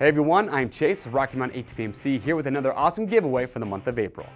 Hey everyone, I'm Chase of Rocky Mountain ATVMC here with another awesome giveaway for the month of April.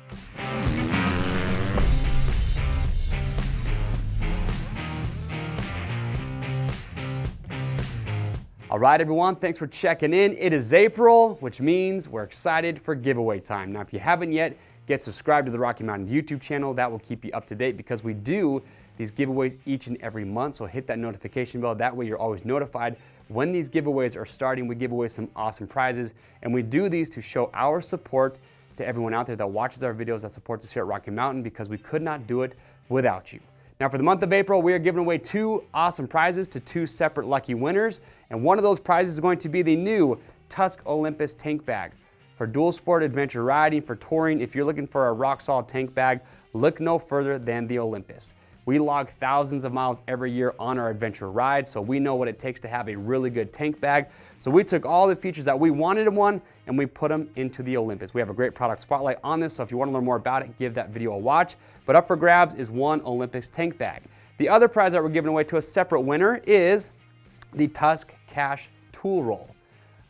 All right everyone, thanks for checking in. It is April, which means we're excited for giveaway time. Now if you haven't yet, get subscribed to the Rocky Mountain YouTube channel. That will keep you up to date because we do these giveaways each and every month, so hit that notification bell. That way you're always notified when these giveaways are starting. We give away some awesome prizes, and we do these to show our support to everyone out there that watches our videos, that supports us here at Rocky Mountain, because we could not do it without you. Now for the month of April, we are giving away 2 awesome prizes to 2 separate lucky winners, and one of those prizes is going to be the new Tusk Olympus Tank Bag. For dual sport adventure riding, for touring, if you're looking for a rock solid tank bag, look no further than the Olympus. We log thousands of miles every year on our adventure rides, so we know what it takes to have a really good tank bag. So we took all the features that we wanted in one and we put them into the Olympus. We have a great product spotlight on this, so if you want to learn more about it, give that video a watch. But up for grabs is one Olympus tank bag. The other prize that we're giving away to a separate winner is the Tusk Cache Tool Roll.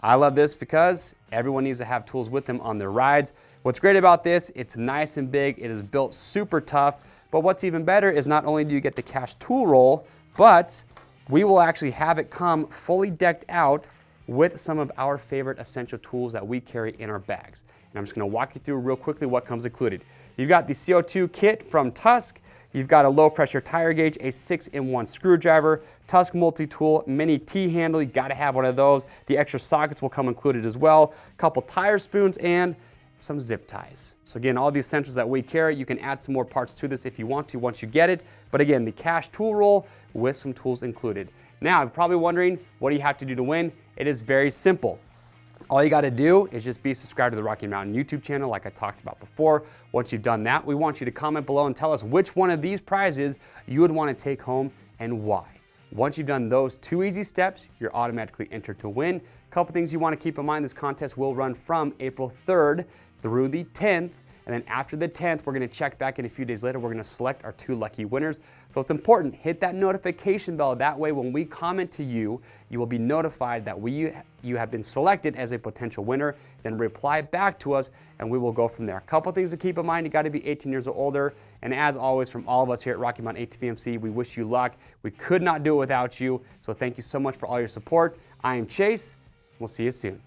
I love this because everyone needs to have tools with them on their rides. What's great about this, it's nice and big, it is built super tough. But what's even better is not only do you get the Cache Tool Roll, but we will actually have it come fully decked out with some of our favorite essential tools that we carry in our bags. And I'm just gonna walk you through real quickly what comes included. You've got the CO2 kit from Tusk. You've got a low pressure tire gauge, a 6-in-1 screwdriver, Tusk multi-tool, mini T-handle, you gotta have one of those. The extra sockets will come included as well. A couple tire spoons and some zip ties. So again, all the essentials that we carry, you can add some more parts to this if you want to once you get it. But again, the Cache Tool Roll with some tools included. Now, you're probably wondering, what do you have to do to win? It is very simple. All you gotta do is just be subscribed to the Rocky Mountain YouTube channel like I talked about before. Once you've done that, we want you to comment below and tell us which one of these prizes you would wanna take home and why. Once you've done those 2 easy steps, you're automatically entered to win. A couple things you wanna keep in mind, this contest will run from April 3rd through the 10th. And then after the 10th, we're gonna check back in a few days later. We're gonna select our 2 lucky winners. So it's important, hit that notification bell. That way, when we comment to you, you will be notified that you have been selected as a potential winner. Then reply back to us and we will go from there. A couple things to keep in mind, you gotta be 18 years or older. And as always, from all of us here at Rocky Mountain ATVMC, we wish you luck. We could not do it without you. So thank you so much for all your support. I am Chase, we'll see you soon.